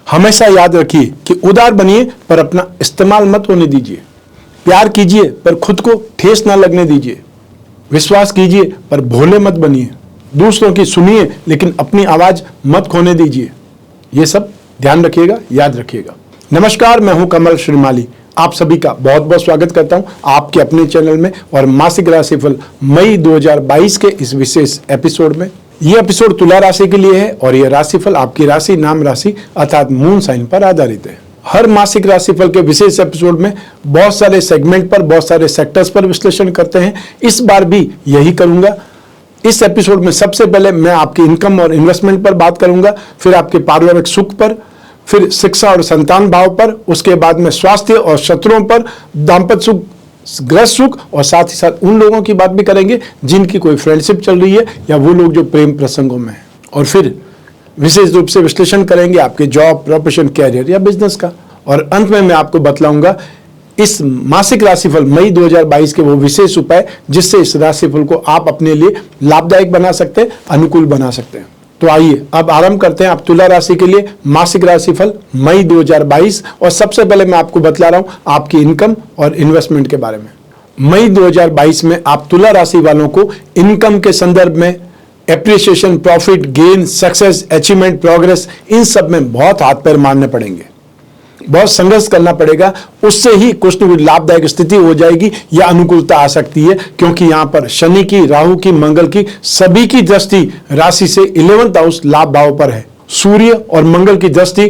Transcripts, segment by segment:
हमेशा याद रखिए कि उदार बनिए पर अपना इस्तेमाल मत होने दीजिए। प्यार कीजिए पर खुद को ठेस ना लगने दीजिए। विश्वास कीजिए पर भोले मत बनिए। दूसरों की सुनिए लेकिन अपनी आवाज मत खोने दीजिए। ये सब ध्यान रखिएगा, याद रखिएगा। नमस्कार, मैं हूं कमल श्रीमाली। आप सभी का बहुत बहुत स्वागत करता हूं आपके अपने चैनल में और मासिक राशिफल मई 2022 के इस विशेष एपिसोड में। यह एपिसोड तुला राशि के लिए है और यह राशिफल आपकी राशि, नाम राशि अर्थात मून साइन पर आधारित है। हर मासिक राशिफल के विशेष एपिसोड में बहुत सारे सेगमेंट पर, बहुत सारे सेक्टर्स पर विश्लेषण करते हैं। इस बार भी यही करूंगा। इस एपिसोड में सबसे पहले मैं आपकी इनकम और इन्वेस्टमेंट पर बात करूंगा, फिर आपके पारिवारिक सुख पर, फिर शिक्षा और संतान भाव पर, उसके बाद में स्वास्थ्य और शत्रुओं पर, दाम्पत्य सुख, गृहस्थ सुख और साथ ही साथ उन लोगों की बात भी करेंगे जिनकी कोई फ्रेंडशिप चल रही है या वो लोग जो प्रेम प्रसंगों में हैं। और फिर विशेष रूप से विश्लेषण करेंगे आपके जॉब, प्रोफेशन, कैरियर या बिजनेस का। और अंत में मैं आपको बतलाऊंगा इस मासिक राशिफल मई 2022 के वो विशेष उपाय जिससे इस राशिफल को आप अपने लिए लाभदायक बना सकते हैं, अनुकूल बना सकते हैं। तो आइए अब आरंभ करते हैं आप तुला राशि के लिए मासिक राशिफल मई 2022। और सबसे पहले मैं आपको बतला रहा हूं आपकी इनकम और इन्वेस्टमेंट के बारे में। मई 2022 में आप तुला राशि वालों को इनकम के संदर्भ में appreciation, profit, gain, success, achievement, progress, इन सब में बहुत हाथ पैर मारने पड़ेंगे, बहुत संघर्ष करना पड़ेगा। उससे ही कुछ न कुछ लाभदायक स्थिति हो जाएगी या अनुकूलता आ सकती है, क्योंकि यहां पर शनि की, राहु की, मंगल की सभी की दृष्टि राशि से 11th हाउस लाभ भाव पर है। सूर्य और मंगल की दृष्टि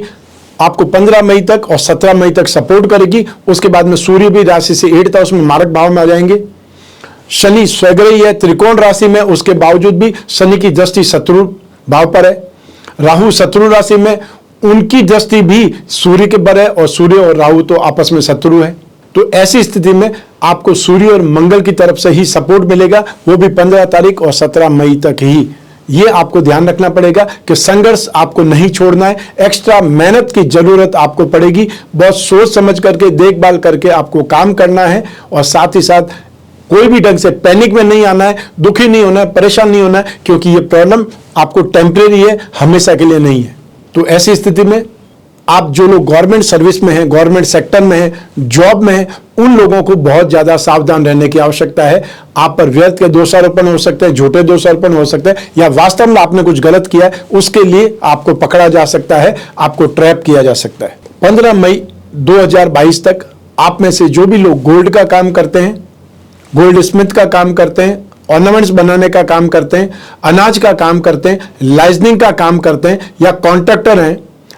आपको 15 मई तक और 17 मई तक सपोर्ट करेगी। उसके बाद में सूर्य भी राशि से 8th हाउस में मारक भाव में आ जाएंगे। शनि स्वग्रही है त्रिकोण राशि में, उसके बावजूद भी शनि की दृष्टि शत्रु भाव पर है। राहु शत्रु राशि में, उनकी दृष्टि भी सूर्य के पर है और सूर्य और राहु तो आपस में शत्रु है। तो ऐसी स्थिति में आपको सूर्य और मंगल की तरफ से ही सपोर्ट मिलेगा, वो भी 15 तारीख और 17 मई तक ही। ये आपको ध्यान रखना पड़ेगा कि संघर्ष आपको नहीं छोड़ना है। एक्स्ट्रा मेहनत की जरूरत आपको पड़ेगी, बहुत सोच समझ करके, देखभाल करके आपको काम करना है। और साथ ही साथ कोई भी ढंग से पैनिक में नहीं आना है, दुखी नहीं होना है, परेशान नहीं होना है, क्योंकि ये प्रॉब्लम आपको टेम्परेरी है, हमेशा के लिए नहीं है। तो ऐसी स्थिति में आप जो लोग गवर्नमेंट सर्विस में हैं, गवर्नमेंट सेक्टर में हैं, जॉब में हैं, उन लोगों को बहुत ज्यादा सावधान रहने की आवश्यकता है। आप पर व्यर्थ के दोषारोपण हो सकते हैं, झूठे दोषारोपण हो सकते हैं, या वास्तव में आपने कुछ गलत किया है, उसके लिए आपको पकड़ा जा सकता है, आपको ट्रैप किया जा सकता है। 15 मई 2022 तक आप में से जो भी लोग गोल्ड का काम करते हैं, गोल्ड स्मिथ का काम करते हैं, ऑर्नामेंट्स बनाने का काम करते हैं, अनाज का काम करते हैं, लाइजनिंग का काम करते हैं, या कॉन्ट्रैक्टर हैं,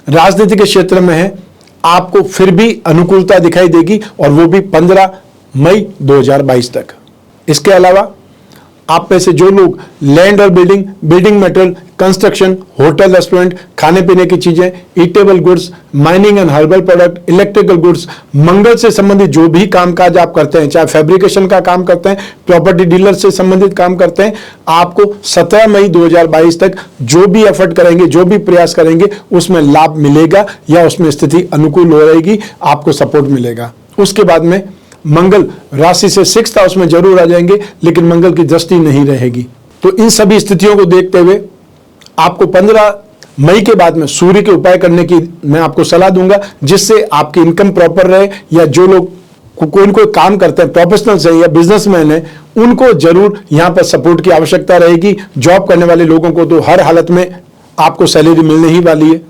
राजनीति के क्षेत्र में हैं, आपको फिर भी अनुकूलता दिखाई देगी, और वो भी 15 मई 2022 तक। इसके अलावा आप में से जो लोग लैंड और building, building material, construction, hotel, restaurant, खाने पीने की चीजें, eatable goods, mining and herbal product, electrical goods, Mangal से संबंधित जो भी कामकाज आप करते हैं, चाहे फैब्रिकेशन का काम करते हैं, प्रॉपर्टी डीलर से संबंधित काम करते हैं, आपको 17 मई 2022 तक जो भी एफर्ट करेंगे, जो भी प्रयास करेंगे, उसमें लाभ मिलेगा या उसमें स्थिति अनुकूल हो रहेगी, आपको सपोर्ट मिलेगा। उसके बाद में मंगल राशि से 6th हाउस में जरूर आ जाएंगे, लेकिन मंगल की दृष्टि नहीं रहेगी। तो इन सभी स्थितियों को देखते हुए आपको 15 मई के बाद में सूर्य के उपाय करने की मैं आपको सलाह दूंगा, जिससे आपकी इनकम प्रॉपर रहे। या जो लोग कोई न कोई काम करते हैं, प्रोफेशनल्स हैं या बिजनेसमैन हैं, उनको जरूर यहां पर सपोर्ट की आवश्यकता रहेगी। जॉब करने वाले लोगों को तो हर हालत में आपको सैलरी मिलने ही वाली है।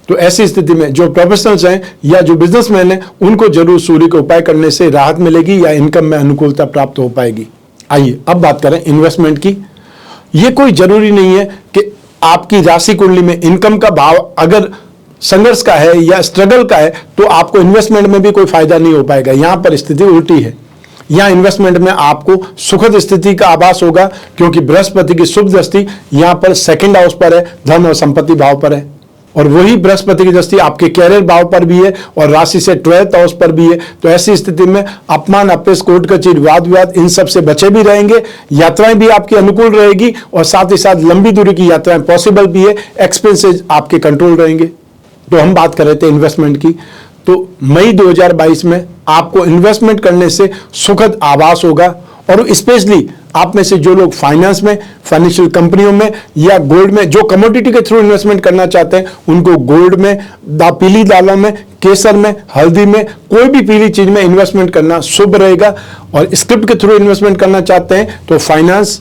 तो ऐसी स्थिति में जो प्रोफेशनल्स हैं या जो बिजनेसमैन हैं, उनको जरूर सूर्य के उपाय करने से राहत मिलेगी या इनकम में अनुकूलता प्राप्त हो पाएगी। आइए अब बात करें इन्वेस्टमेंट की। ये कोई जरूरी नहीं है कि आपकी राशि कुंडली में इनकम का भाव अगर संघर्ष का है या स्ट्रगल का है तो आपको इन्वेस्टमेंट में भी कोई फायदा नहीं हो पाएगा। यहां पर स्थिति उल्टी है। यहां इन्वेस्टमेंट में आपको सुखद स्थिति का आभास होगा, क्योंकि बृहस्पति की शुभ दृष्टि यहां पर 2nd हाउस पर है, धन और संपत्ति भाव पर है, और वही बृहस्पति की दृष्टि आपके कैरियर भाव पर भी है और राशि से 12th हाउस पर भी है। तो ऐसी स्थिति में अपमान, अपयश, कोर्ट कचहरी, वाद विवाद, इन सब से बचे भी रहेंगे। यात्राएं भी आपकी अनुकूल रहेगी और साथ ही साथ लंबी दूरी की यात्राएं पॉसिबल भी है। एक्सपेंसेस आपके कंट्रोल रहेंगे। तो हम बात कर रहे थे इन्वेस्टमेंट की। तो मई 2022 में आपको इन्वेस्टमेंट करने से सुखद आभास होगा, और स्पेशली आप में से जो लोग फाइनेंस में, फाइनेंशियल कंपनियों में या गोल्ड में, जो कमोडिटी के थ्रू इन्वेस्टमेंट करना चाहते हैं, उनको गोल्ड में, पीली दालों में, केसर में, हल्दी में, कोई भी पीली चीज में इन्वेस्टमेंट करना शुभ रहेगा। और स्क्रिप्ट के थ्रू इन्वेस्टमेंट करना चाहते हैं तो फाइनेंस,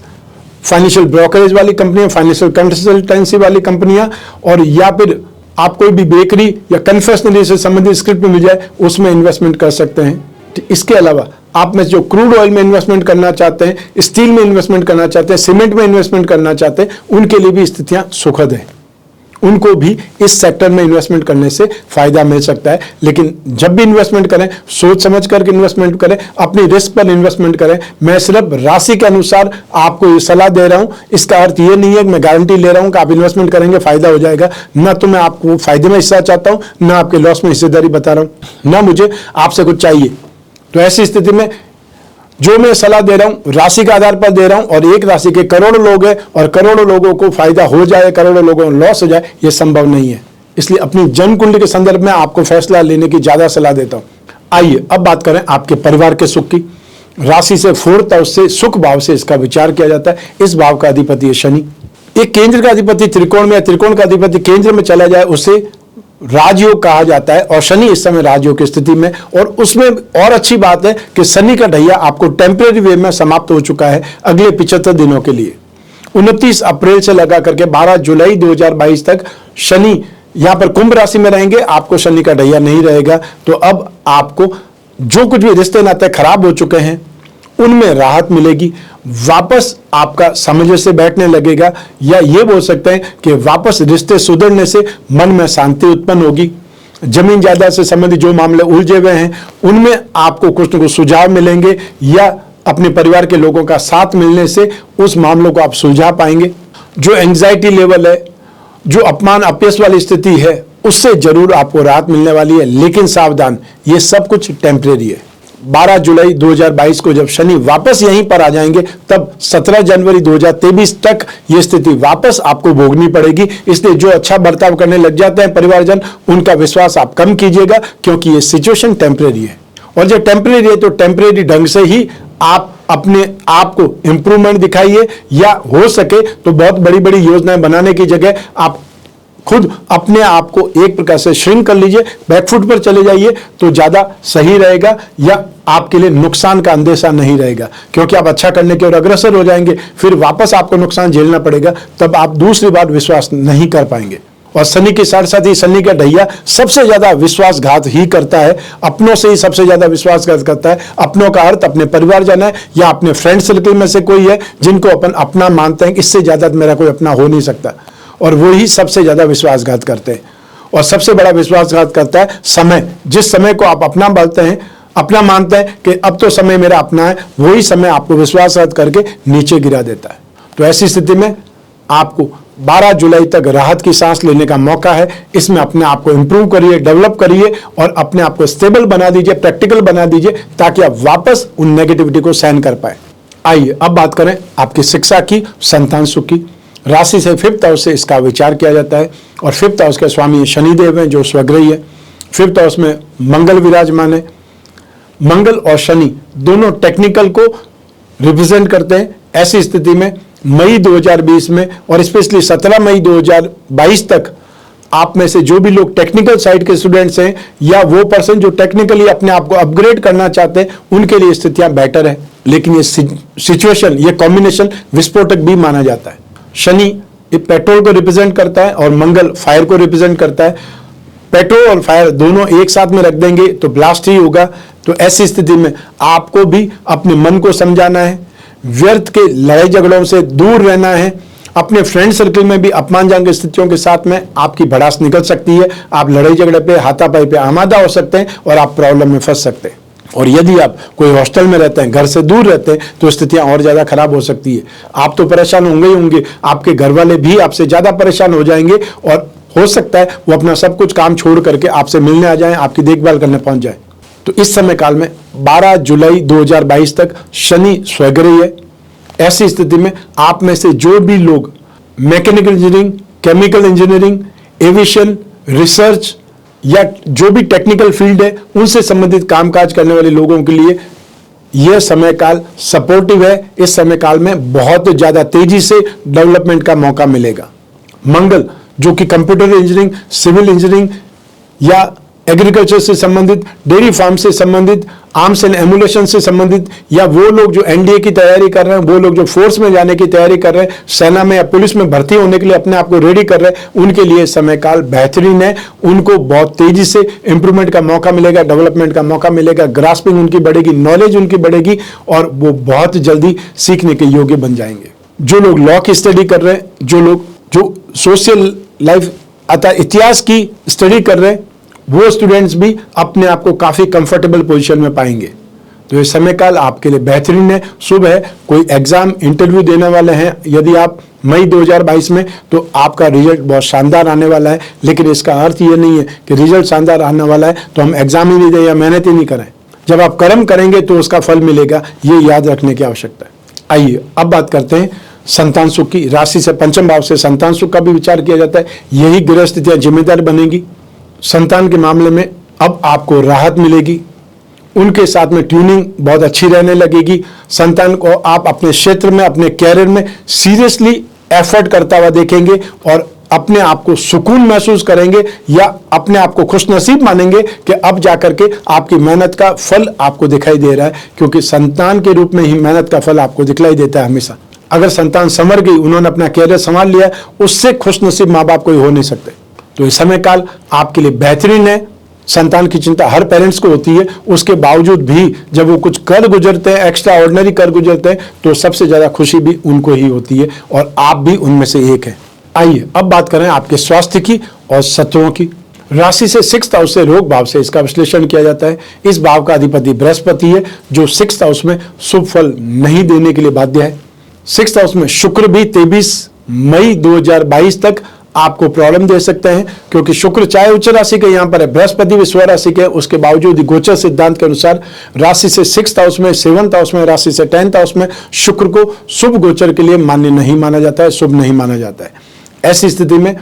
फाइनेंशियल ब्रोकरेज वाली कंपनियां, फाइनेंशियल कंसल्टेंसी वाली कंपनियां, और या फिर आप कोई भी बेकरी या कन्फेक्शनरी से संबंधित स्क्रिप्ट मिल जाए उसमें इन्वेस्टमेंट कर सकते हैं। इसके अलावा आप में जो क्रूड ऑयल में इन्वेस्टमेंट करना चाहते हैं, स्टील में इन्वेस्टमेंट करना चाहते हैं, सीमेंट में इन्वेस्टमेंट करना चाहते हैं, उनके लिए भी स्थितियां सुखद है। उनको भी इस सेक्टर में इन्वेस्टमेंट करने से फायदा मिल सकता है। लेकिन जब भी इन्वेस्टमेंट करें, सोच समझ करके इन्वेस्टमेंट करें, अपनी रिस्क पर इन्वेस्टमेंट करें। मैं सिर्फ राशि के अनुसार आपको ये सलाह दे रहा हूं, इसका अर्थ ये नहीं है कि मैं गारंटी ले रहा हूं कि आप इन्वेस्टमेंट करेंगे फायदा हो जाएगा। ना तो मैं आपको फायदे में हिस्सा चाहता हूं, ना आपके लॉस में हिस्सेदारी बता रहा हूं, ना मुझे आपसे कुछ चाहिए। तो ऐसी स्थिति में जो मैं सलाह दे रहा हूं राशि के आधार पर दे रहा हूं, और एक राशि के करोड़ों लोग हैं और करोड़ों लोगों को फायदा हो जाए, करोड़ों लोगों को लॉस हो जाए, यह संभव नहीं है। इसलिए अपनी जन्म कुंडली के संदर्भ में आपको फैसला लेने की ज्यादा सलाह देता हूं। आइए अब बात करें आपके परिवार के सुख की। राशि से 4th हाउस से सुख भाव से इसका विचार किया जाता है। इस भाव का अधिपति है शनि। एक केंद्र का अधिपति त्रिकोण में या त्रिकोण का अधिपति केंद्र में चला जाए उसे राजयोग कहा जाता है, और शनि इस समय राजयोग की स्थिति में। और उसमें और अच्छी बात है कि शनि का ढैया आपको टेम्परेरी वे में समाप्त हो चुका है अगले 75 दिनों के लिए। 29 अप्रैल से लगा करके 12 जुलाई 2022 तक शनि यहां पर कुंभ राशि में रहेंगे, आपको शनि का ढैया नहीं रहेगा। तो अब आपको जो कुछ भी रिश्ते नाते खराब हो चुके हैं उनमें राहत मिलेगी, वापस आपका समझ से बैठने लगेगा, या ये बोल सकते हैं कि वापस रिश्ते सुधरने से मन में शांति उत्पन्न होगी। जमीन जायदाद से संबंधित जो मामले उलझे हुए हैं उनमें आपको कुछ न कुछ सुझाव मिलेंगे, या अपने परिवार के लोगों का साथ मिलने से उस मामलों को आप सुलझा पाएंगे। जो एंजाइटी लेवल है, जो अपमान अपयश वाली स्थिति है, उससे जरूर आपको राहत मिलने वाली है। लेकिन सावधान, ये सब कुछ टेम्परेरी है। 12 जुलाई 2022 को जब शनि वापस यहीं पर आ जाएंगे, तब 17 जनवरी 2023 तक ये स्थिति वापस आपको भोगनी पड़ेगी। इसलिए जो अच्छा बर्ताव करने लग जाते हैं परिवारजन, उनका विश्वास आप कम कीजिएगा, क्योंकि ये सिचुएशन टेम्परेरी है। और जब टेम्परेरी है तो टेम्परेरी ढंग से ही आप अपने आप को इंप्रूवमेंट दिखाइए, या हो सके तो बहुत बड़ी बड़ी योजनाएं बनाने की जगह आप खुद अपने आप को एक प्रकार से श्रिंक कर लीजिए, बैकफुट पर चले जाइए तो ज्यादा सही रहेगा, या आपके लिए नुकसान का अंदेशा नहीं रहेगा। क्योंकि आप अच्छा करने की ओर अग्रसर हो जाएंगे, फिर वापस आपको नुकसान झेलना पड़ेगा, तब आप दूसरी बार विश्वास नहीं कर पाएंगे। और शनि के साथ साथ ही शनि का ढैया सबसे ज्यादा विश्वासघात ही करता है, अपनों से ही सबसे ज्यादा विश्वासघात करता है। अपनों का अर्थ अपने परिवारजन है, या अपने फ्रेंड सर्कल में से कोई है जिनको अपन अपना मानते हैं, इससे ज्यादा मेरा कोई अपना हो नहीं सकता, और वो ही सबसे ज्यादा विश्वासघात करते हैं। और सबसे बड़ा विश्वासघात करता है समय। जिस समय को आप अपना बोलते हैं, अपना मानते हैं कि अब तो समय मेरा अपना है, वही समय आपको विश्वासघात करके नीचे गिरा देता है। तो ऐसी स्थिति में आपको 12 जुलाई तक राहत की सांस लेने का मौका है। इसमें अपने आप को इंप्रूव करिए, डेवलप करिए, और अपने आप को स्टेबल बना दीजिए, प्रैक्टिकल बना दीजिए, ताकि आप वापस उन नेगेटिविटी को सहन कर पाए। आइए अब बात करें आपकी शिक्षा की, संतान सुख की। राशि से 5th हाउस से इसका विचार किया जाता है, और 5th हाउस के स्वामी शनिदेव हैं जो स्वग्रही है। 5th हाउस में मंगल विराजमान है। मंगल और शनि दोनों टेक्निकल को रिप्रेजेंट करते हैं। ऐसी स्थिति में मई 2020 में और स्पेशली 17 मई 2022 तक आप में से जो भी लोग टेक्निकल साइड के स्टूडेंट्स हैं, या वो पर्सन जो टेक्निकली अपने आप को अपग्रेड करना चाहते हैं, उनके लिए स्थितियां बेटर है। लेकिन ये सिचुएशन, ये कॉम्बिनेशन विस्फोटक भी माना जाता है। शनि पेट्रोल को रिप्रेजेंट करता है और मंगल फायर को रिप्रेजेंट करता है। पेट्रोल और फायर दोनों एक साथ में रख देंगे तो ब्लास्ट ही होगा। तो ऐसी स्थिति में आपको भी अपने मन को समझाना है, व्यर्थ के लड़ाई झगड़ों से दूर रहना है। अपने फ्रेंड सर्कल में भी अपमानजनक स्थितियों के साथ में आपकी भड़ास निकल सकती है। आप लड़ाई झगड़े पे, हाथापाई पे आमादा हो सकते हैं और आप प्रॉब्लम में फंस सकते हैं। और यदि आप कोई हॉस्टल में रहते हैं, घर से दूर रहते हैं, तो स्थितियां और ज्यादा खराब हो सकती है। आप तो परेशान होंगे ही होंगे, आपके घर वाले भी आपसे ज्यादा परेशान हो जाएंगे, और हो सकता है वो अपना सब कुछ काम छोड़ करके आपसे मिलने आ जाएं, आपकी देखभाल करने पहुंच जाए। तो इस समय काल में 12 जुलाई 2022 तक शनि स्वग्रही है। ऐसी स्थिति में आप में से जो भी लोग mechanical engineering, chemical engineering, aviation, research या जो भी टेक्निकल फील्ड है, उनसे संबंधित कामकाज करने वाले लोगों के लिए यह समय काल सपोर्टिव है। इस समय काल में बहुत ज्यादा तेजी से डेवलपमेंट का मौका मिलेगा। मंगल जो कि कंप्यूटर इंजीनियरिंग, सिविल इंजीनियरिंग या एग्रीकल्चर से संबंधित, डेयरी फार्म से संबंधित, आर्म्स एंड एमुलेशन से संबंधित, या वो लोग जो एनडीए की तैयारी कर रहे हैं, वो लोग जो फोर्स में जाने की तैयारी कर रहे हैं, सेना में या पुलिस में भर्ती होने के लिए अपने आप को रेडी कर रहे हैं, उनके लिए समय काल बेहतरीन है। उनको बहुत तेजी से इंप्रूवमेंट का मौका मिलेगा, डेवलपमेंट का मौका मिलेगा, ग्रास्पिंग उनकी बढ़ेगी, नॉलेज उनकी बढ़ेगी और वो बहुत जल्दी सीखने के योग्य बन जाएंगे। जो लोग लॉ की स्टडी कर रहे हैं, जो सोशल लाइफ अतः इतिहास की स्टडी कर रहे हैं, वो स्टूडेंट्स भी अपने आप को काफी कंफर्टेबल पोजीशन में पाएंगे। तो ये समय काल आपके लिए बेहतरीन है, शुभ है। कोई एग्जाम इंटरव्यू देने वाले हैं यदि आप मई 2022 में, तो आपका रिजल्ट बहुत शानदार आने वाला है। लेकिन इसका अर्थ ये नहीं है कि रिजल्ट शानदार आने वाला है तो हम एग्जाम ही नहीं दें या मेहनत ही नहीं करें। जब आप कर्म करेंगे तो उसका फल मिलेगा, ये याद रखने की आवश्यकता है। आइए अब बात करते हैं संतान सुख की। राशि से पंचम भाव से संतान सुख का भी विचार किया जाता है। यही गृह स्थितियां जिम्मेदार बनेगी। संतान के मामले में अब आपको राहत मिलेगी, उनके साथ में ट्यूनिंग बहुत अच्छी रहने लगेगी। संतान को आप अपने क्षेत्र में, अपने कैरियर में सीरियसली एफर्ट करता हुआ देखेंगे और अपने आप को सुकून महसूस करेंगे या अपने आप को खुशनसीब मानेंगे कि अब जाकर के आपकी मेहनत का फल आपको दिखाई दे रहा है, क्योंकि संतान के रूप में ही मेहनत का फल आपको दिखलाई देता है हमेशा। अगर संतान संवर गई, उन्होंने अपना कैरियर संभाल लिया, उससे खुशनसीब माँ बाप कोई हो नहीं सकते। तो इस समय काल आपके लिए बेहतरीन है। संतान की चिंता हर पेरेंट्स को होती है, उसके बावजूद भी जब वो कुछ कर गुजरते हैं, एक्स्ट्रा ऑर्डिनरी कर गुजरते हैं, तो सबसे ज्यादा खुशी भी उनको ही होती है और आप भी उनमें से एक हैं। आइए अब बात करें आपके स्वास्थ्य की और शत्रुओं की। राशि से 6th हाउस से रोग भाव से इसका विश्लेषण किया जाता है। इस भाव का अधिपति बृहस्पति है, जो 6th हाउस में शुभ फल नहीं देने के लिए बाध्य है। 6th हाउस में शुक्र भी 23 मई 2022 तक आपको प्रॉब्लम दे सकते हैं, क्योंकि शुक्र चाहे उच्च राशि के यहाँ पर है, बृहस्पति भी स्व राशि के, उसके बावजूद गोचर सिद्धांत के अनुसार राशि से 6th हाउस में, 7th हाउस में, राशि से 10th हाउस में शुक्र को शुभ गोचर के लिए मान्य नहीं माना जाता है, शुभ नहीं माना जाता है। ऐसी स्थिति में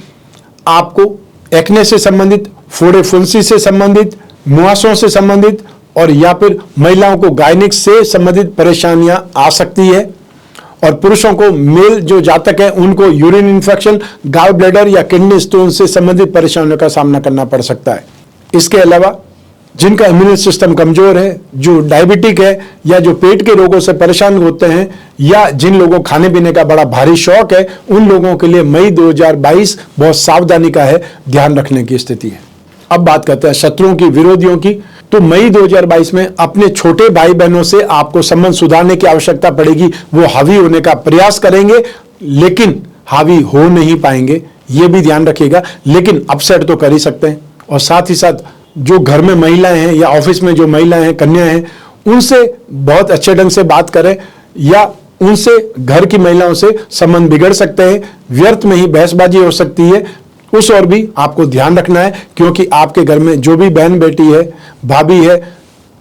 आपको एक्ने से संबंधित, फोड़े फुंसी से संबंधित, मुहासों से संबंधित और या फिर महिलाओं को गायनिक से संबंधित परेशानियां आ सकती है। और पुरुषों को, मेल जो जातक है, उनको यूरिन इन्फेक्शन, गॉल ब्लैडर या किडनी स्टोन से संबंधित परेशानियों का सामना करना पड़ सकता है। इसके अलावा जिनका इम्यून सिस्टम कमजोर है, जो डायबिटिक है या जो पेट के रोगों से परेशान होते हैं या जिन लोगों को खाने पीने का बड़ा भारी शौक है, उन लोगों के लिए मई 2022 बहुत सावधानी का है, ध्यान रखने की स्थिति है। अब बात करते हैं शत्रुओं की, विरोधियों की। तो मई 2022 में अपने छोटे भाई बहनों से आपको संबंध सुधारने की आवश्यकता पड़ेगी। वो हावी होने का प्रयास करेंगे लेकिन हावी हो नहीं पाएंगे, ये भी ध्यान रखिएगा। लेकिन अपसेट तो कर ही सकते हैं। और साथ ही साथ जो घर में महिलाएं हैं या ऑफिस में जो महिलाएं हैं, कन्या हैं, उनसे बहुत अच्छे ढंग से बात करें या उनसे, घर की महिलाओं से संबंध बिगड़ सकते हैं, व्यर्थ में ही बहसबाजी हो सकती है। उस और भी आपको ध्यान रखना है, क्योंकि आपके घर में जो भी बहन बेटी है, भाभी है,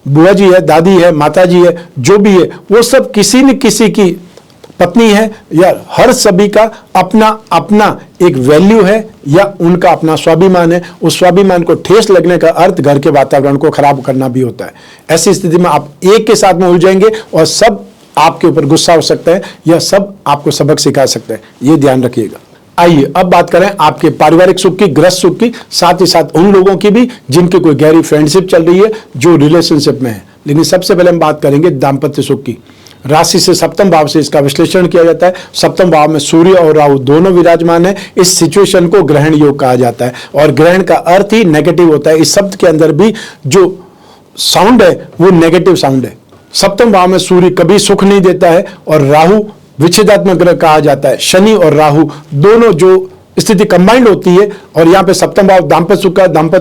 बुआ जी है, दादी है, माता जी है, जो भी है, वो सब किसी न किसी की पत्नी है या हर सभी का अपना अपना एक वैल्यू है या उनका अपना स्वाभिमान है। उस स्वाभिमान को ठेस लगने का अर्थ घर के वातावरण को खराब करना भी होता है। ऐसी स्थिति में आप एक के साथ में उलझेंगे और सब आपके ऊपर गुस्सा हो सकता है या सब आपको सबक सिखा सकते हैं, ये ध्यान रखिएगा। आइए अब बात करें आपके पारिवारिक सुख की, गृह सुख की, साथ ही साथ उन लोगों की भी जिनकी कोई गहरी फ्रेंडशिप चल रही है, जो रिलेशनशिप में है। लेकिन सबसे पहले हम बात करेंगे दाम्पत्य सुख की। राशि से 7th भाव से इसका विश्लेषण किया जाता है। 7th भाव में सूर्य और राहु दोनों विराजमान है। इस सिचुएशन को ग्रहण योग कहा जाता है और ग्रहण का अर्थ ही नेगेटिव होता है। इस शब्द के अंदर भी जो साउंड है वो नेगेटिव साउंड है। 7th भाव में सूर्य कभी सुख नहीं देता है और राहु विच्छेदात्मक ग्रह कहा जाता है। शनि और राहु दोनों जो स्थिति कंबाइंड होती है और यहाँ पे 7th भाव दाम्पत्य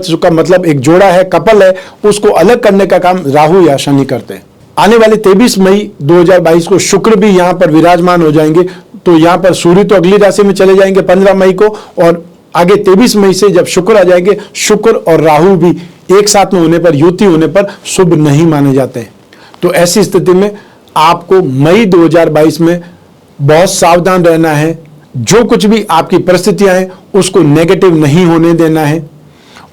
सुख का मतलब एक जोड़ा है, कपल है, उसको अलग करने का काम राहु या शनि करते हैं। आने वाले 23 मई 2022 को शुक्र भी यहाँ पर विराजमान हो जाएंगे। तो यहाँ पर सूर्य तो अगली राशि में चले जाएंगे 15 मई को और आगे 23 मई से जब शुक्र आ जाएंगे, शुक्र और राहु भी एक साथ में होने पर, युति होने पर शुभ नहीं माने जाते हैं। तो ऐसी स्थिति में आपको मई 2022 में बहुत सावधान रहना है। जो कुछ भी आपकी परिस्थितियां हैं उसको नेगेटिव नहीं होने देना है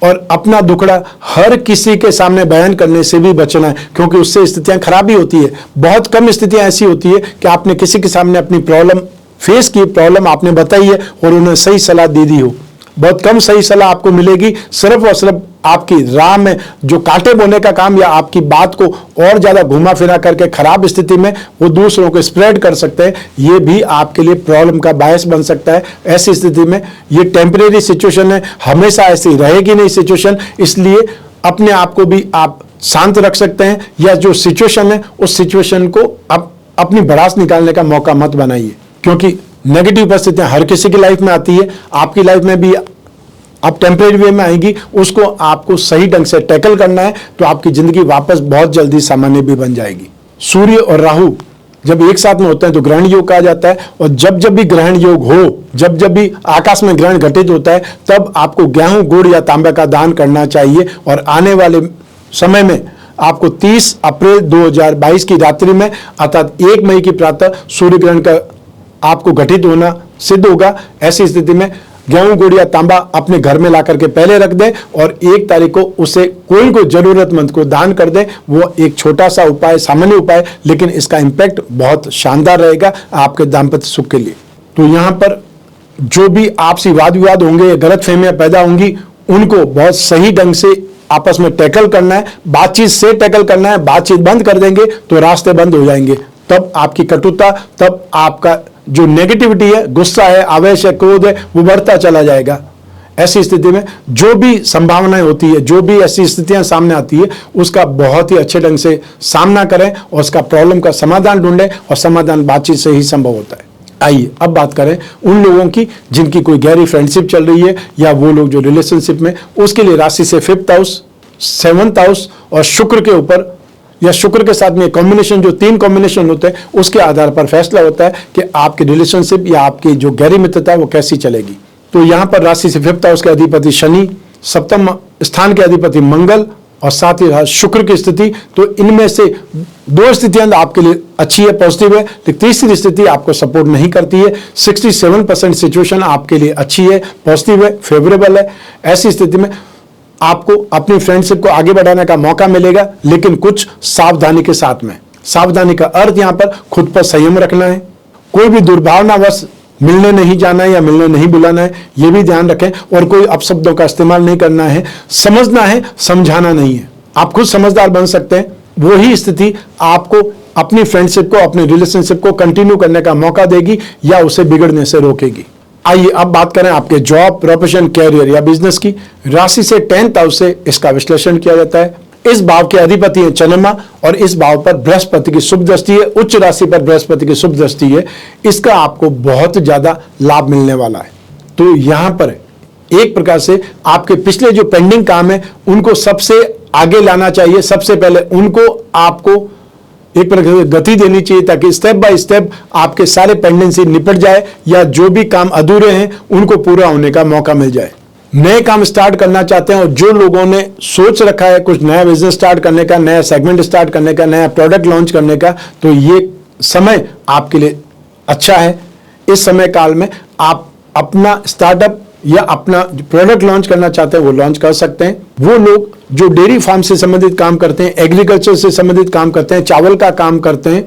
और अपना दुखड़ा हर किसी के सामने बयान करने से भी बचना है, क्योंकि उससे स्थितियां खराब ही होती है। बहुत कम स्थितियां ऐसी होती है कि आपने किसी के सामने अपनी प्रॉब्लम फेस की, प्रॉब्लम आपने बताई है और उन्हें सही सलाह दे दी हो। बहुत कम सही सलाह आपको मिलेगी। सिर्फ और सिर्फ आपकी राह में जो कांटे बोने का काम या आपकी बात को और ज्यादा घुमा फिरा करके खराब स्थिति में वो दूसरों को स्प्रेड कर सकते हैं, ये भी आपके लिए प्रॉब्लम का बायस बन सकता है। ऐसी स्थिति में ये टेम्परेरी सिचुएशन है, हमेशा ऐसी रहेगी नहीं सिचुएशन, इसलिए अपने आप को भी आप शांत रख सकते हैं, या जो सिचुएशन है उस सिचुएशन को आप अपनी भड़ास निकालने का मौका मत बनाइए, क्योंकि नेगेटिव परिस्थितियां हर किसी की लाइफ में आती है, आपकी लाइफ में भी अब टेम्परेरी वे में आएगी, उसको आपको सही ढंग से टैकल करना है, तो आपकी जिंदगी वापस बहुत जल्दी सामान्य भी बन जाएगी। सूर्य और राहु जब एक साथ में होते हैं तो ग्रहण योग कहा जाता है, और जब जब भी ग्रहण योग हो, जब जब भी आकाश में ग्रहण घटित होता है, तब आपको गेहूं, गुड़ या तांबे का दान करना चाहिए। और आने वाले समय में आपको 30 अप्रैल 2022 की रात्रि में अर्थात 1 मई की प्रातः सूर्य ग्रहण का आपको घटित होना सिद्ध होगा। ऐसी स्थिति में गेहूं, गुड़ या तांबा अपने घर में ला करके पहले रख दें और 1 तारीख को उसे कोई जरूरतमंद को दान कर दें। वो एक छोटा सा उपाय, सामान्य उपाय, लेकिन इसका इंपैक्ट बहुत शानदार रहेगा आपके दाम्पत्य सुख के लिए। तो यहाँ पर जो भी आपसी वाद विवाद होंगे, गलतफहमियां पैदा होंगी, उनको बहुत सही ढंग से आपस में टैकल करना है, बातचीत से टैकल करना है। बातचीत बंद कर देंगे तो रास्ते बंद हो जाएंगे, तब आपकी कटुता, तब आपका जो नेगेटिविटी है, गुस्सा है, आवेश है, क्रोध है, वो बढ़ता चला जाएगा। ऐसी स्थिति में जो भी संभावनाएं होती है, जो भी ऐसी स्थितियां सामने आती है, उसका बहुत ही अच्छे ढंग से सामना करें और उसका प्रॉब्लम का समाधान ढूंढें, और समाधान बातचीत से ही संभव होता है। आइए अब बात करें उन लोगों की जिनकी कोई गहरी फ्रेंडशिप चल रही है, या वो लोग जो रिलेशनशिप में, उसके लिए राशि से 5th हाउस, 7th हाउस और शुक्र के ऊपर, या शुक्र के साथ में कॉम्बिनेशन, जो 3 कॉम्बिनेशन होते हैं, उसके आधार पर फैसला होता है कि आपकी रिलेशनशिप या आपकी जो गहरी मित्रता है वो कैसी चलेगी। तो यहां पर राशि से 5th हाउस के अधिपति शनि, 7वें स्थान के अधिपति मंगल, और साथ ही शुक्र की स्थिति। तो इनमें से 2 स्थितियां आपके लिए अच्छी है, पॉजिटिव है, लेकिन तीसरी स्थिति आपको सपोर्ट नहीं करती है। 67% सिचुएशन आपके लिए अच्छी है, पॉजिटिव है, फेवरेबल है। ऐसी स्थिति में आपको अपनी फ्रेंडशिप को आगे बढ़ाने का मौका मिलेगा, लेकिन कुछ सावधानी के साथ में। सावधानी का अर्थ यहां पर खुद पर संयम रखना है, कोई भी दुर्भावनावश मिलने नहीं जाना है या मिलने नहीं बुलाना है, यह भी ध्यान रखें। और कोई अपशब्दों का इस्तेमाल नहीं करना है, समझना है, समझाना नहीं है। आप खुद समझदार बन सकते हैं, वही स्थिति आपको अपनी फ्रेंडशिप को, अपने रिलेशनशिप को कंटिन्यू करने का मौका देगी या उसे बिगड़ने से रोकेगी। आइए अब बात करें आपके जॉब, प्रोफेशन, कैरियर या बिजनेस की। राशि से 10th हाउस से इसका विश्लेषण किया जाता है। इस भाव के अधिपति है चंद्रमा, और इस भाव पर बृहस्पति की शुभ दृष्टि है, उच्च राशि पर बृहस्पति की शुभ दृष्टि है। इसका आपको बहुत ज्यादा लाभ मिलने वाला है। तो यहां पर एक प्रकार से आपके पिछले जो पेंडिंग काम है उनको सबसे आगे लाना चाहिए। सबसे पहले उनको आपको एक प्रकार से गति देनी चाहिए, ताकि स्टेप बाय स्टेप आपके सारे पेंडेंसी निपट जाए, या जो भी काम अधूरे हैं उनको पूरा होने का मौका मिल जाए। नए काम स्टार्ट करना चाहते हैं, और जो लोगों ने सोच रखा है कुछ नया बिजनेस स्टार्ट करने का, नया सेगमेंट स्टार्ट करने का, नया प्रोडक्ट लॉन्च करने का, तो ये समय आपके लिए अच्छा है। इस समय काल में आप अपना स्टार्टअप या अपना प्रोडक्ट लॉन्च करना चाहते हैं वो लॉन्च कर सकते हैं। वो लोग जो डेयरी फार्म से संबंधित काम करते हैं, एग्रीकल्चर से संबंधित काम करते हैं, चावल का काम करते हैं,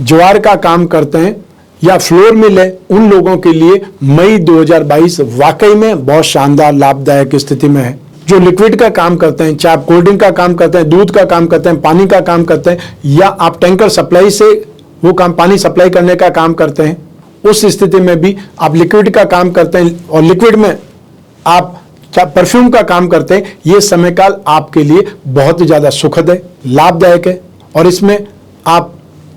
ज्वार का काम करते हैं, या फ्लोर मिल है, उन लोगों के लिए मई 2022 वाकई में बहुत शानदार लाभदायक स्थिति में है। जो लिक्विड का काम करते हैं, चाहे आप कोल्ड ड्रिंक का काम करते हैं, दूध का काम करते हैं, पानी का काम करते हैं, या आप टैंकर सप्लाई से वो काम, पानी सप्लाई करने का काम करते हैं, उस स्थिति में भी आप लिक्विड का काम करते हैं, और लिक्विड में आप परफ्यूम का काम करते हैं, ये समय काल आपके लिए बहुत ज्यादा सुखद है, लाभदायक है। और इसमें आप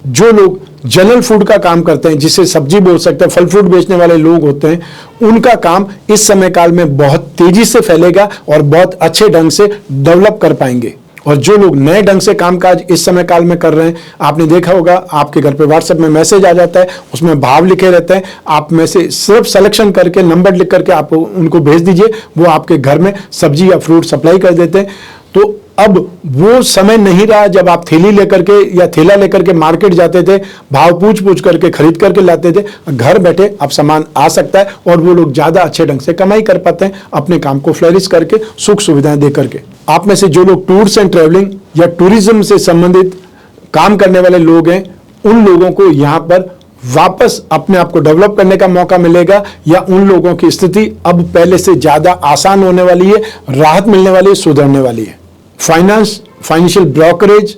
जो लोग जनरल फूड का काम करते हैं, जिसे सब्जी बोल सकते हैं, फल फ्रूट बेचने वाले लोग होते हैं, उनका काम इस समय काल में बहुत तेजी से फैलेगा और बहुत अच्छे ढंग से डेवलप कर पाएंगे। और जो लोग नए ढंग से कामकाज इस समय काल में कर रहे हैं, आपने देखा होगा आपके घर पे व्हाट्सएप में मैसेज आ जाता है, उसमें भाव लिखे रहते हैं, आप में से सिर्फ सिलेक्शन करके नंबर लिख करके आप उनको भेज दीजिए, वो आपके घर में सब्जी या फ्रूट सप्लाई कर देते हैं। तो अब वो समय नहीं रहा जब आप थैली लेकर के या थैला लेकर के मार्केट जाते थे, भाव पूछ पूछ करके खरीद करके लाते थे। घर बैठे अब सामान आ सकता है और वो लोग ज्यादा अच्छे ढंग से कमाई कर पाते हैं, अपने काम को फ्लरिश करके, सुख सुविधाएं दे करके। आप में से जो लोग टूर्स एंड ट्रेवलिंग या टूरिज्म से संबंधित काम करने वाले लोग हैं, उन लोगों को यहाँ पर वापस अपने आप को डेवलप करने का मौका मिलेगा, या उन लोगों की स्थिति अब पहले से ज्यादा आसान होने वाली है, राहत मिलने वाली है, सुधरने वाली है। फाइनेंशियल ब्रोकरेज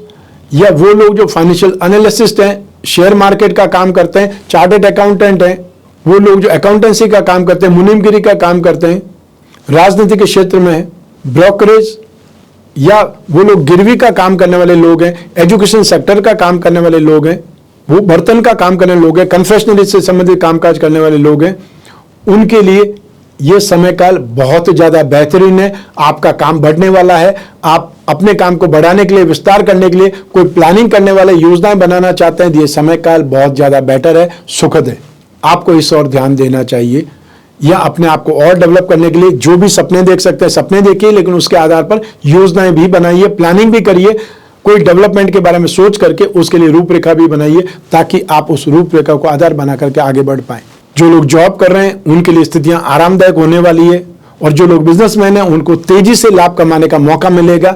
या वो लोग जो फाइनेंशियल एनालिसिस्ट हैं, शेयर मार्केट का काम करते हैं, चार्टर्ड अकाउंटेंट हैं, वो लोग जो अकाउंटेंसी का काम करते हैं, मुनीमगिरी का काम करते हैं, राजनीति के क्षेत्र में ब्रोकरेज या वो लोग गिरवी का काम करने वाले लोग हैं, एजुकेशन सेक्टर का काम करने वाले लोग हैं, वो बर्तन का काम करने वाले लोग हैं, कन्फेक्शनरी से संबंधित कामकाज करने वाले लोग हैं, उनके लिए ये समय काल बहुत ज्यादा बेहतरीन है। आपका काम बढ़ने वाला है। आप अपने काम को बढ़ाने के लिए, विस्तार करने के लिए कोई प्लानिंग करने वाले, योजनाएं बनाना चाहते हैं, तो ये समय काल बहुत ज्यादा बेटर है, सुखद है। आपको इस ओर ध्यान देना चाहिए, या अपने आप को और डेवलप करने के लिए जो भी सपने देख सकते हैं सपने देखिए, लेकिन उसके आधार पर योजनाएं भी बनाइए, प्लानिंग भी करिए, कोई डेवलपमेंट के बारे में सोच करके उसके लिए रूपरेखा भी बनाइए, ताकि आप उस रूपरेखा को आधार बना करके आगे बढ़ पाए। जो लोग जॉब कर रहे हैं उनके लिए स्थितियां आरामदायक होने वाली है, और जो लोग बिजनेसमैन हैं उनको तेजी से लाभ कमाने का मौका मिलेगा।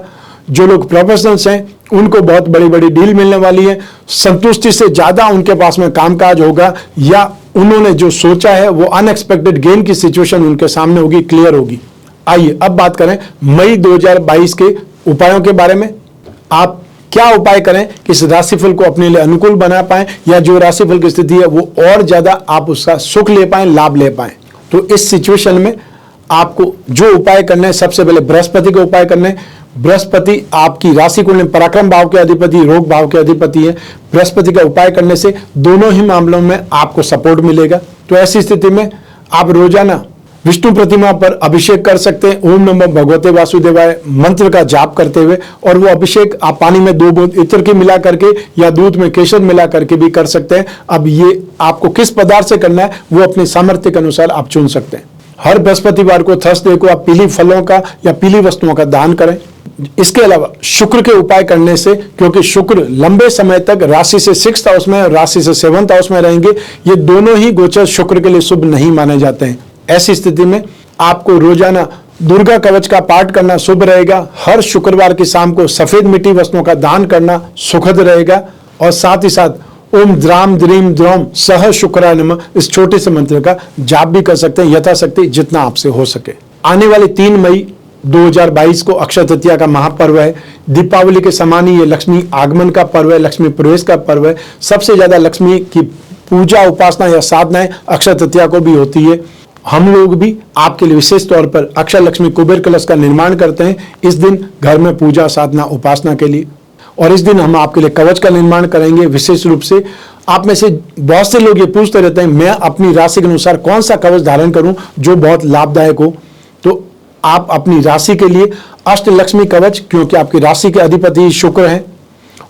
जो लोग प्रोफेशनल्स हैं उनको बहुत बड़ी बड़ी डील मिलने वाली है, संतुष्टि से ज्यादा उनके पास में कामकाज होगा, या उन्होंने जो सोचा है वो अनएक्सपेक्टेड गेन की सिचुएशन उनके सामने होगी, क्लियर होगी। आइए अब बात करें मई 2022 के उपायों के बारे में। आप क्या उपाय करें कि इस राशिफल को अपने लिए अनुकूल बना पाएं, या जो राशिफल की स्थिति है वो और ज्यादा आप उसका सुख ले पाएं, लाभ ले पाएं। तो इस सिचुएशन में आपको जो उपाय करने हैं, सबसे पहले बृहस्पति के उपाय करने हैं। बृहस्पति आपकी राशि कुंडली में पराक्रम भाव के अधिपति, रोग भाव के अधिपति है। बृहस्पति का उपाय करने से दोनों ही मामलों में आपको सपोर्ट मिलेगा। तो ऐसी स्थिति में आप रोजाना विष्णु प्रतिमा पर अभिषेक कर सकते हैं, ओम नमो भगवते वासुदेवाय मंत्र का जाप करते हुए, और वो अभिषेक आप पानी में 2 बूंद इत्र की मिला करके या दूध में केसर मिला करके भी कर सकते हैं। अब ये आपको किस पदार्थ से करना है वो अपने सामर्थ्य के अनुसार आप चुन सकते हैं। हर बृहस्पतिवार को, थर्सडे को आप पीली फलों का या पीली वस्तुओं का दान करें। इसके अलावा शुक्र के उपाय करने से, क्योंकि शुक्र लंबे समय तक राशि से 6th हाउस में और राशि से 7th हाउस में रहेंगे, ये दोनों ही गोचर शुक्र के लिए शुभ नहीं माने जाते हैं। ऐसी स्थिति में आपको रोजाना दुर्गा कवच का पाठ करना शुभ रहेगा। हर शुक्रवार की शाम को सफेद मिट्टी वस्तुओं का दान करना सुखद रहेगा, और साथ ही साथ ओम द्राम द्रीम द्रोम सह शुक्राय नमः इस छोटे से मंत्र का जाप भी कर सकते हैं, यथाशक्ति जितना आपसे हो सके। आने वाली 3 मई 2022 को अक्षय तृतीया का महापर्व है। दीपावली के समान ही ये लक्ष्मी आगमन का पर्व है, लक्ष्मी प्रवेश का पर्व है। सबसे ज्यादा लक्ष्मी की पूजा, उपासना या साधनाएं अक्षय तृतीया को भी होती है। हम लोग भी आपके लिए विशेष तौर पर अक्षय लक्ष्मी कुबेर कलश का निर्माण करते हैं इस दिन घर में पूजा, साधना, उपासना के लिए। और इस दिन हम आपके लिए कवच का निर्माण करेंगे विशेष रूप से। आप में से बहुत से लोग ये पूछते रहते हैं मैं अपनी राशि के अनुसार कौन सा कवच धारण करूं जो बहुत लाभदायक हो। तो आप अपनी राशि के लिए अष्ट लक्ष्मी कवच, क्योंकि आपकी राशि के अधिपति शुक्र हैं,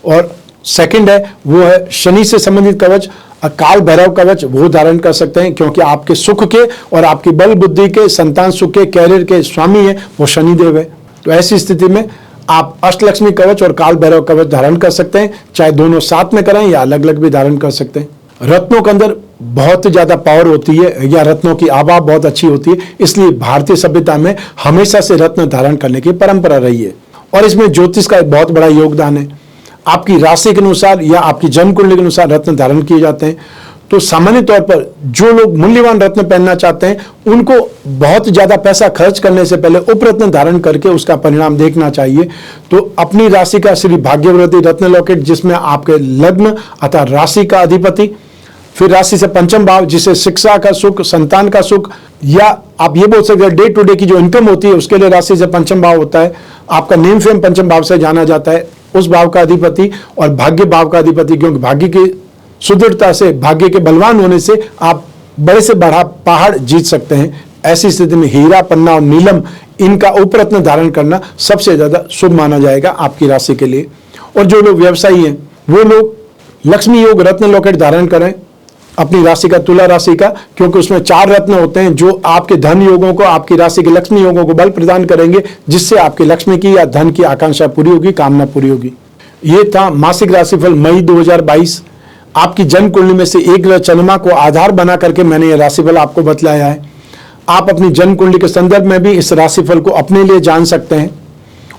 और सेकंड है वो है शनि से संबंधित कवच, काल भैरव कवच वो धारण कर सकते हैं, क्योंकि आपके सुख के और आपकी बल बुद्धि के, संतान सुख के, कैरियर के स्वामी है वो शनिदेव है। तो ऐसी स्थिति में आप अष्टलक्ष्मी कवच और काल भैरव कवच धारण कर सकते हैं, चाहे दोनों साथ में करें या अलग अलग भी धारण कर सकते हैं। रत्नों के अंदर बहुत ज्यादा पावर होती है, या रत्नों की आभा बहुत अच्छी होती है, इसलिए भारतीय सभ्यता में हमेशा से रत्न धारण करने की परंपरा रही है। और इसमें ज्योतिष का एक बहुत बड़ा योगदान है। आपकी राशि के अनुसार या आपकी जन्म कुंडली के अनुसार रत्न धारण किए जाते हैं। तो सामान्य तौर पर जो लोग मूल्यवान रत्न पहनना चाहते हैं उनको बहुत ज्यादा पैसा खर्च करने से पहले उपरत्न धारण करके उसका परिणाम देखना चाहिए। तो अपनी राशि का श्री भाग्यवृद्धि रत्न लॉकेट, जिसमें आपके लग्न अर्थात राशि का अधिपति, फिर राशि से पंचम भाव जिसे शिक्षा का सुख, संतान का सुख, या आप ये बोल सकते हैं डे टू डे की जो इनकम होती है उसके लिए राशि से पंचम भाव होता है। आपका नेम फेम पंचम भाव से जाना जाता है, उस भाव का अधिपति, और भाग्य भाव का अधिपति, क्योंकि भाग्य की सुदृढ़ता से, भाग्य के बलवान होने से आप बड़े से बड़ा पहाड़ जीत सकते हैं। ऐसी स्थिति में हीरा, पन्ना और नीलम इनका उपरत्न धारण करना सबसे ज्यादा शुभ माना जाएगा आपकी राशि के लिए। और जो लोग व्यवसायी हैं वो लोग लक्ष्मी योग रत्न लॉकेट धारण करें। अपनी राशि का, तुला राशि का, क्योंकि उसमें 4 रत्न होते हैं जो आपके धन योगों को, आपकी राशि के लक्ष्मी योगों को बल प्रदान करेंगे, जिससे आपकी लक्ष्मी की या धन की आकांक्षा पूरी होगी, कामना पूरी होगी। ये था मासिक राशिफल मई 2022। आपकी जन्म कुंडली में से एक ग्रह चंद्रमा को आधार बना करके मैंने ये राशिफल आपको बतलाया है। आप अपनी जन्म कुंडली के संदर्भ में भी इस राशिफल को अपने लिए जान सकते हैं।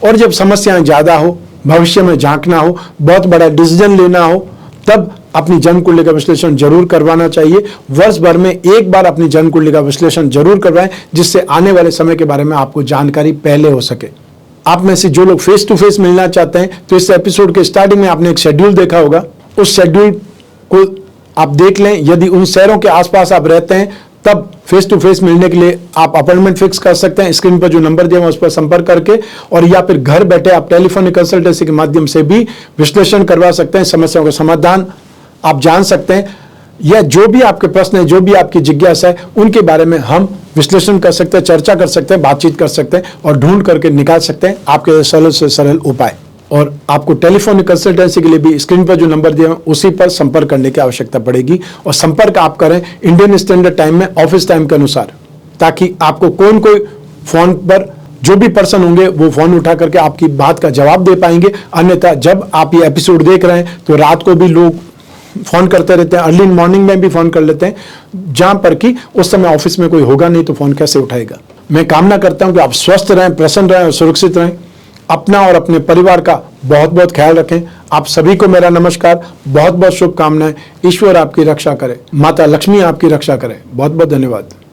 और जब समस्याएं ज्यादा हो, भविष्य में झांकना हो, बहुत बड़ा डिसीजन लेना हो, तब अपनी जन्म कुंडली का विश्लेषण जरूर करवाना चाहिए। वर्ष भर में एक बार अपनी जन्म कुंडली का विश्लेषण जरूर करवाएं, जिससे आने वाले समय के बारे में आपको जानकारी पहले हो सके। आप में से जो लोग फेस टू फेस मिलना चाहते हैं, तो इस एपिसोड के स्टार्टिंग में आपने एक शेड्यूल देखा होगा, उस शेड्यूल को आप देख लें। यदि उन शहरों के आसपास आप रहते हैं, तब फेस टू फेस मिलने के लिए आप अपॉइंटमेंट फिक्स कर सकते हैं। स्क्रीन पर जो नंबर दिया हुआ उस पर संपर्क करके, और या फिर घर बैठे आप टेलीफोनिक कंसल्टेंसी के माध्यम से भी विश्लेषण करवा सकते हैं। समस्याओं का समाधान आप जान सकते हैं, या जो भी आपके प्रश्न है, जो भी आपकी जिज्ञासा है, उनके बारे में हम विश्लेषण कर सकते हैं, चर्चा कर सकते हैं, बातचीत कर सकते हैं और ढूंढ करके निकाल सकते हैं आपके सरल से सरल उपाय। और आपको टेलीफोनिक कंसल्टेंसी के लिए भी स्क्रीन पर जो नंबर दिया है उसी पर संपर्क करने की आवश्यकता पड़ेगी। और संपर्क आप करें इंडियन स्टैंडर्ड टाइम में, ऑफिस टाइम के अनुसार, ताकि आपको कोई फोन पर जो भी पर्सन होंगे वो फोन उठा करके आपकी बात का जवाब दे पाएंगे। अन्यथा जब आप ये एपिसोड देख रहे हैं तो रात को भी लोग फोन करते रहते हैं, अर्ली मॉर्निंग में भी फोन कर लेते हैं, जहां पर कि उस समय ऑफिस में कोई होगा नहीं तो फोन कैसे उठाएगा। मैं कामना करता हूं कि आप स्वस्थ रहें, प्रसन्न रहें और सुरक्षित रहें। अपना और अपने परिवार का बहुत बहुत ख्याल रखें। आप सभी को मेरा नमस्कार, बहुत बहुत शुभकामनाएं। ईश्वर आपकी रक्षा करे, माता लक्ष्मी आपकी रक्षा करे। बहुत बहुत धन्यवाद।